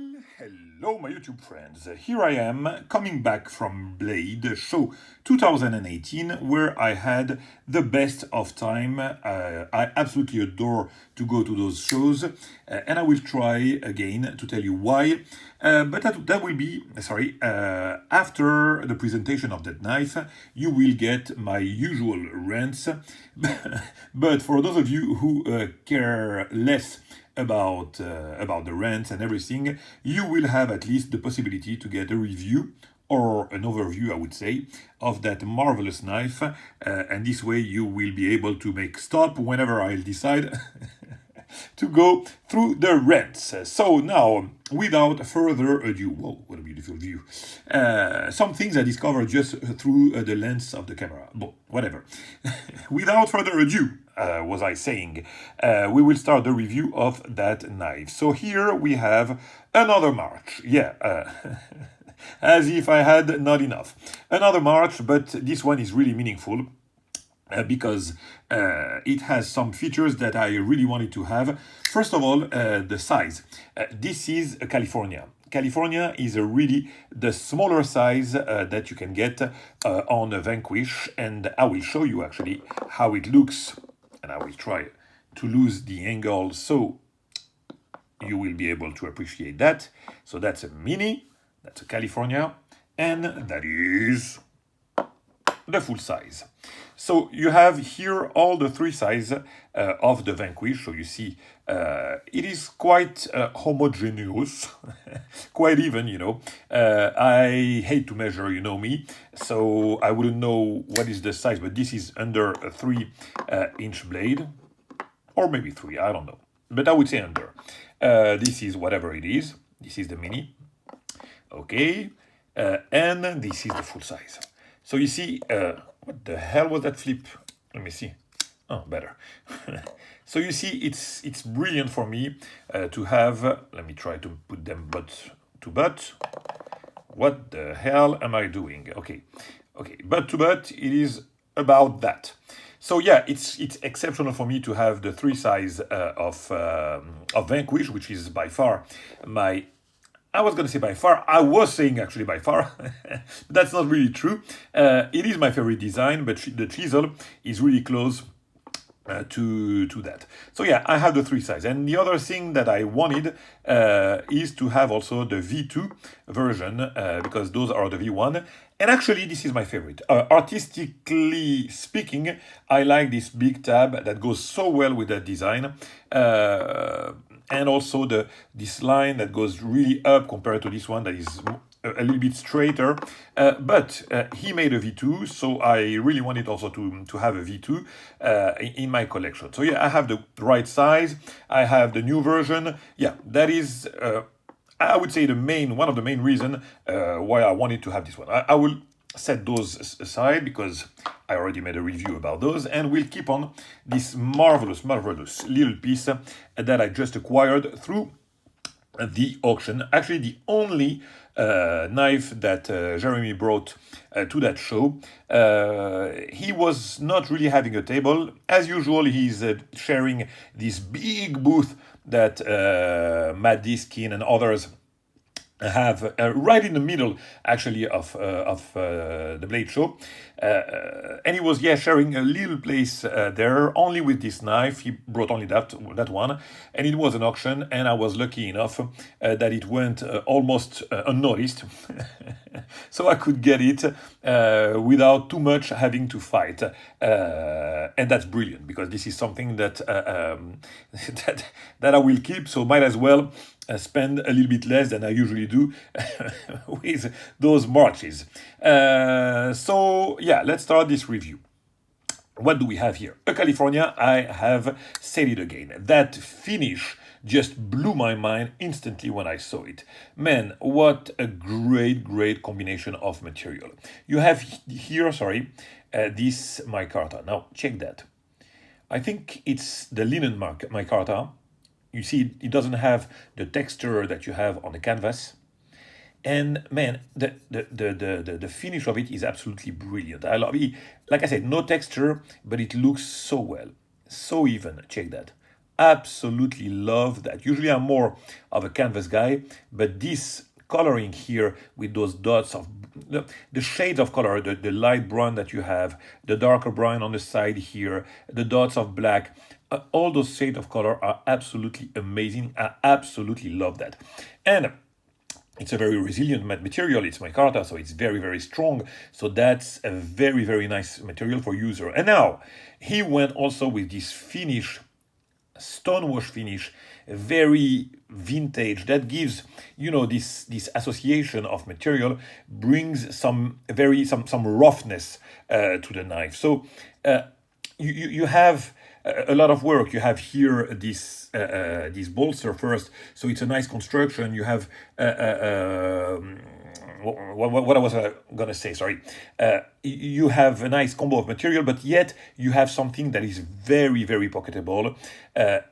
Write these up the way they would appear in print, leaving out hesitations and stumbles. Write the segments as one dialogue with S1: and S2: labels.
S1: Well, hello my YouTube friends. Here I am coming back from Blade Show 2018 where I had the best of time. I absolutely adore to go to those shows and I will try again to tell you why. But that will be, after the presentation of that knife, you will get my usual rants. But for those of you who care less about the rents and everything, you will have at least the possibility to get a review or an overview, I would say, of that marvelous knife. And this way you will be able to make stop whenever I'll decide to go through the rents. So now, without further ado, whoa, what a beautiful view. Some things I discovered just through the lens of the camera. But whatever. Without further ado, was I saying, we will start the review of that knife. So here we have another March. Yeah, as if I had not enough. Another March, but this one is really meaningful. Because it has some features that I really wanted to have. First of all, the size. This is a California. California is really the smaller size that you can get on a Vanquish, and I will show you actually how it looks, and I will try to lose the angle so you will be able to appreciate that. So that's a mini, that's a California, and that is the full size. So you have here all the three sizes of the Vanquish. So you see it is quite homogeneous, quite even, you know. I hate to measure, you know me, so I wouldn't know what is the size, but this is under a 3-inch blade, or maybe 3, I don't know. But I would say under. This is whatever it is. This is the mini. Okay. And this is the full size. So you see, what the hell was that flip? Let me see. Oh, better. So you see, it's brilliant for me to have, let me try to put them butt to butt. What the hell am I doing? Okay, butt to butt, it is about that. So yeah, it's exceptional for me to have the 3 size of Vanquish, which is by far my, I was going to say by far, I was saying actually by far, but that's not really true. It is my favorite design, but the chisel is really close to that. So yeah, I have the 3 size. And the other thing that I wanted is to have also the V2 version, because those are the V1. And actually, this is my favorite. Artistically speaking, I like this big tab that goes so well with that design. And also this line that goes really up compared to this one that is a little bit straighter. But he made a V2, so I really wanted also to have a V2 in my collection. So yeah, I have the right size. I have the new version. Yeah, that is, I would say, one of the main reasons why I wanted to have this one. I will set those aside because I already made a review about those, and we'll keep on this marvelous little piece that I just acquired through the auction. Actually, the only knife that Jeremy brought to that show. He was not really having a table. As usual, he's sharing this big booth that Matt Diskin and others have right in the middle, actually, of the Blade Show. And he was, sharing a little place there, only with this knife. He brought only that one, and it was an auction, and I was lucky enough that it went almost unnoticed. So I could get it without too much having to fight. And that's brilliant, because this is something that, that I will keep, so might as well spend a little bit less than I usually do with those marches. So yeah, let's start this review. What do we have here? A California, I have said it again. That finish just blew my mind instantly when I saw it. Man, what a great combination of material. You have here, this micarta. Now, check that. I think it's the linen micarta. You see, it doesn't have the texture that you have on the canvas. And man, the finish of it is absolutely brilliant. I love it. Like I said, no texture, but it looks so well. So even. Check that. absolutely love that. Usually I'm more of a canvas guy, but this coloring here with those dots of the shades of color, the light brown that you have, the darker brown on the side here, the dots of black, all those shades of color are absolutely amazing. I absolutely love that. And it's a very resilient material. It's micarta, so it's very, very strong. So that's a very, very nice material for user. And now he went also with this finish, stonewash finish, very vintage, that gives, you know, this association of material, brings some roughness to the knife. So you have a lot of work. You have here this bolster first, so it's a nice construction. You have what I was gonna say, sorry. You have a nice combo of material, but yet you have something that is very, very pocketable.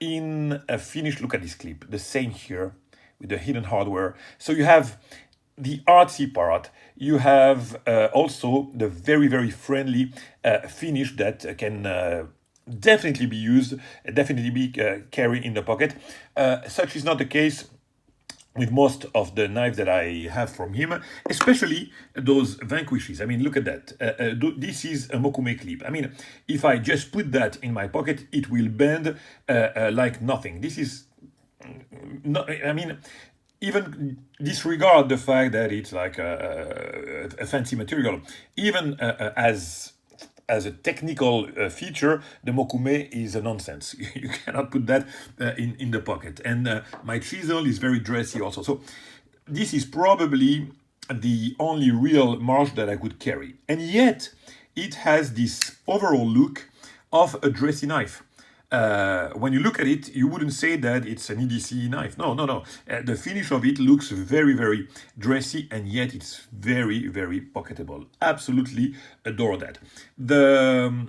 S1: In a finish, look at this clip, the same here with the hidden hardware. So you have the artsy part. You have also the very, very friendly finish that can definitely be used, definitely be carried in the pocket. Such is not the case with most of the knives that I have from him, especially those Vanquishes. I mean, look at that. This is a Mokume clip. I mean, if I just put that in my pocket, it will bend like nothing. This is not, I mean, even disregard the fact that it's like a fancy material. Even as a technical feature, the Mokume is a nonsense. You cannot put that in the pocket. And my chisel is very dressy also. So this is probably the only real Marsh that I could carry. And yet, it has this overall look of a dressy knife. When you look at it, you wouldn't say that it's an EDC knife. No. The finish of it looks very, very dressy, and yet it's very, very pocketable. Absolutely adore that. The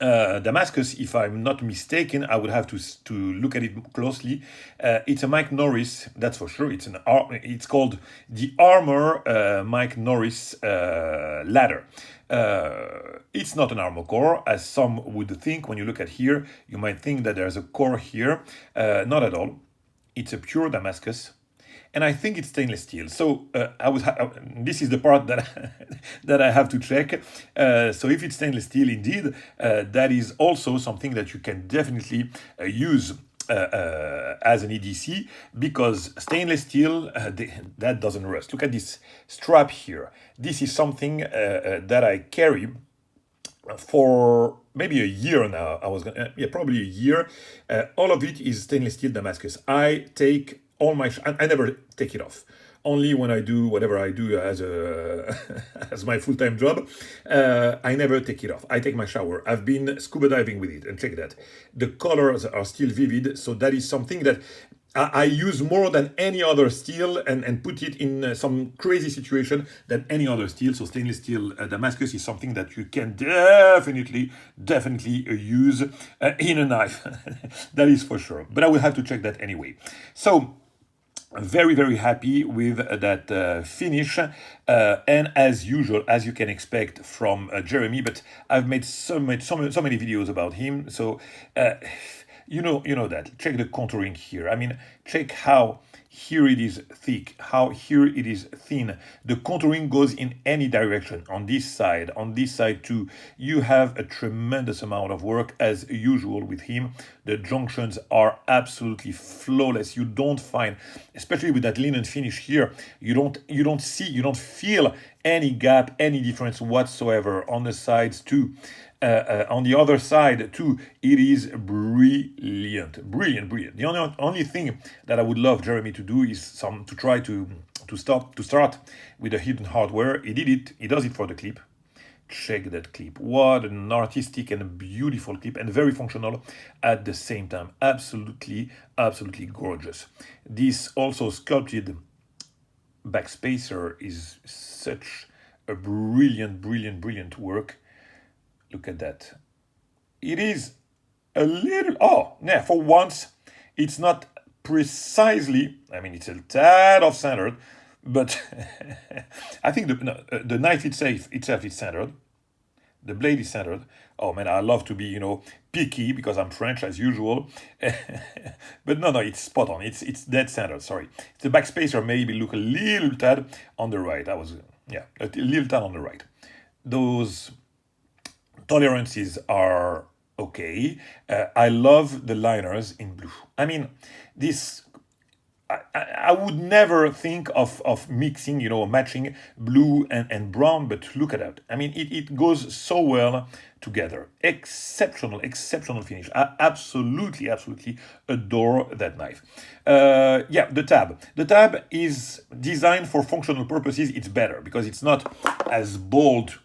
S1: Damascus, if I'm not mistaken, I would have to look at it closely. It's a Mike Norris, that's for sure. It's called the Armor Mike Norris ladder. It's not an armor core, as some would think. When you look at here, you might think that there's a core here. Not at all. It's a pure Damascus. And I think it's stainless steel. So this is the part that I have to check. So if it's stainless steel indeed, that is also something that you can definitely use as an EDC, because stainless steel, that doesn't rust. Look at this strap here. This is something that I carry for maybe a year now. Probably a year. All of it is stainless steel Damascus. I take all my I never take it off. Only when I do whatever I do as as my full-time job, I never take it off. I take my shower. I've been scuba diving with it, and check that. The colors are still vivid, so that is something that I use more than any other steel, and put it in some crazy situation than any other steel. So stainless steel Damascus is something that you can definitely use in a knife. That is for sure. But I will have to check that anyway. So very, very happy with that finish, and as usual, as you can expect from Jeremy, but I've made so many videos about him, so you know that. Check the contouring here. I mean, check how here it is thick, how here it is thin. The contouring goes in any direction. On this side too, you have a tremendous amount of work as usual with him. The junctions are absolutely flawless. You don't find, especially with that linen finish here, you don't feel any gap, any difference whatsoever. On the sides too. On the other side too, it is brilliant. The only thing that I would love Jeremy to do is to try to start with the hidden hardware. He did it. He does it for the clip. Check that clip. What an artistic and beautiful clip, and very functional at the same time. Absolutely gorgeous. This also sculpted backspacer is such a brilliant work. Look at that. It is a little, for once, it's not precisely, I mean, it's a tad off centered, but I think the knife itself is centered. The blade is centered. Oh man, I love to be, picky because I'm French as usual. But no, it's spot on. It's dead center. Sorry, the backspacer maybe look a little tad on the right. A little tad on the right. Those tolerances are okay. I love the liners in blue. I mean, this I would never think of mixing, matching blue and brown, but look at that. I mean, it goes so well together. Exceptional finish. I absolutely adore that knife. Yeah, the tab. The tab is designed for functional purposes. It's better because it's not as bold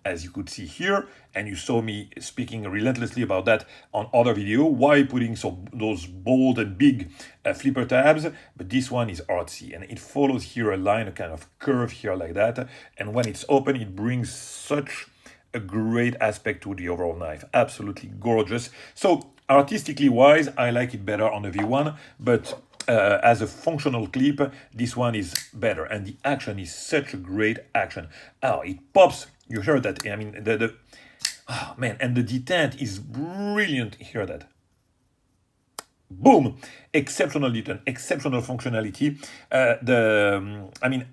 S1: as you could see here, and you saw me speaking relentlessly about that on other video, why putting those bold and big flipper tabs, but this one is artsy, and it follows here a line, a kind of curve here like that, and when it's open, it brings such a great aspect to the overall knife. Absolutely gorgeous. So artistically wise, I like it better on the V1, but as a functional clip, this one is better, and the action is such a great action. Oh, it pops. You heard that? I mean, oh man, and the detent is brilliant. Hear that? Boom! Exceptional detent, exceptional functionality. I mean,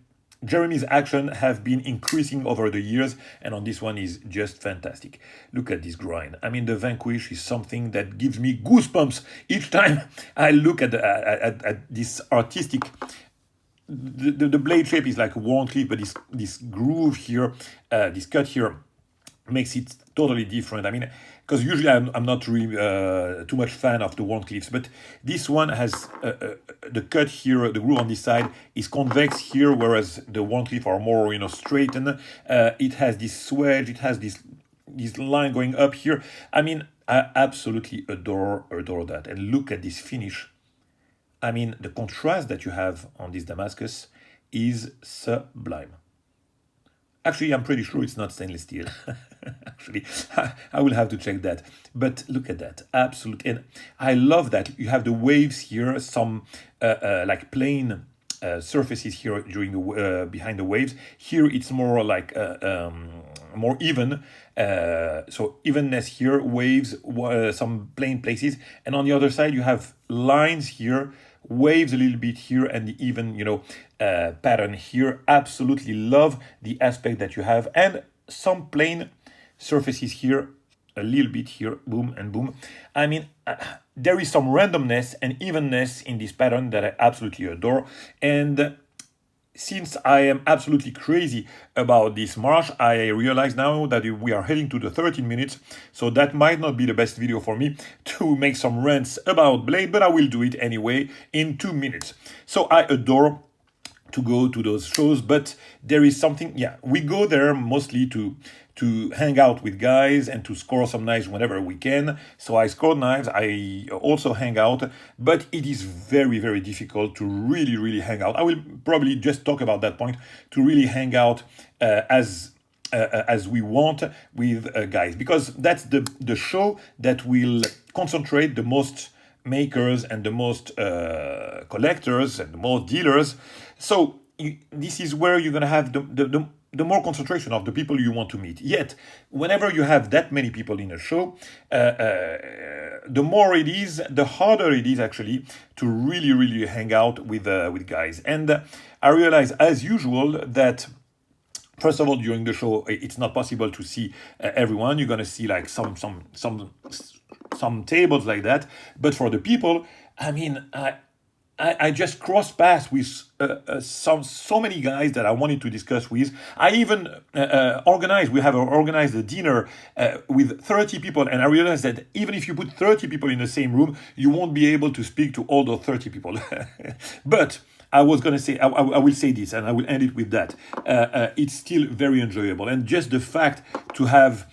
S1: Jeremy's action have been increasing over the years, and on this one is just fantastic. Look at this grind. I mean, the Vanquish is something that gives me goosebumps each time I look at this artistic. The blade shape is like a worn clip, but this groove here, this cut here, makes it totally different. I mean, because usually I'm not really too much fan of the worn clips, but this one has the cut here, the groove on this side is convex here, whereas the worn clip are more straightened. It has this swedge, it has this line going up here. I mean, I absolutely adore that. And look at this finish. I mean, the contrast that you have on this Damascus is sublime. Actually, I'm pretty sure it's not stainless steel. Actually, I will have to check that. But look at that, absolutely. And I love that you have the waves here, some like plain surfaces here during the behind the waves. Here it's more like more even. So evenness here, waves, some plain places, and on the other side you have lines here, waves a little bit here, and the even pattern here. Absolutely love the aspect that you have, and some plain surfaces here, a little bit here, boom and boom. I mean, there is some randomness and evenness in this pattern that I absolutely adore. And since I am absolutely crazy about this marsh, I realize now that we are heading to the 13 minutes, so that might not be the best video for me to make some rants about blade, but I will do it anyway in 2 minutes. So I adore to go to those shows, but there is something, we go there mostly to hang out with guys and to score some knives whenever we can. So I score knives, I also hang out, but it is very difficult to really hang out. I will probably just talk about that point, to really hang out as we want with guys, because that's the show that will concentrate the most makers and the most collectors and the most dealers. So this is where you're gonna have the more concentration of the people you want to meet. Yet, whenever you have that many people in a show, the more it is, the harder it is actually to really hang out with guys. And I realize, as usual, that first of all, during the show, it's not possible to see everyone. You're gonna see like some tables like that. But for the people, I mean, I just crossed paths with so many guys that I wanted to discuss with. I even we have organized a dinner with 30 people, and I realized that even if you put 30 people in the same room, you won't be able to speak to all those 30 people. But I was going to say, I will say this, and I will end it with that. It's still very enjoyable, and just the fact to have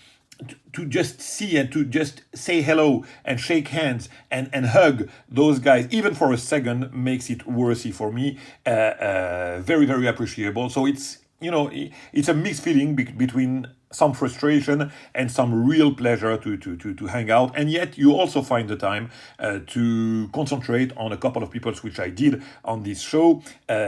S1: to just see and to just say hello and shake hands and hug those guys, even for a second, makes it worthy for me. Very appreciable. So it's it's a mixed feeling between some frustration and some real pleasure to hang out. And yet you also find the time to concentrate on a couple of people, which I did on this show.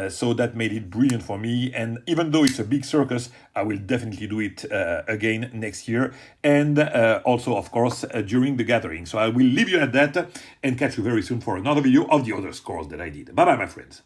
S1: So that made it brilliant for me. And even though it's a big circus, I will definitely do it again next year. And also, of course, during the gathering. So I will leave you at that and catch you very soon for another video of the other scores that I did. Bye-bye, my friends.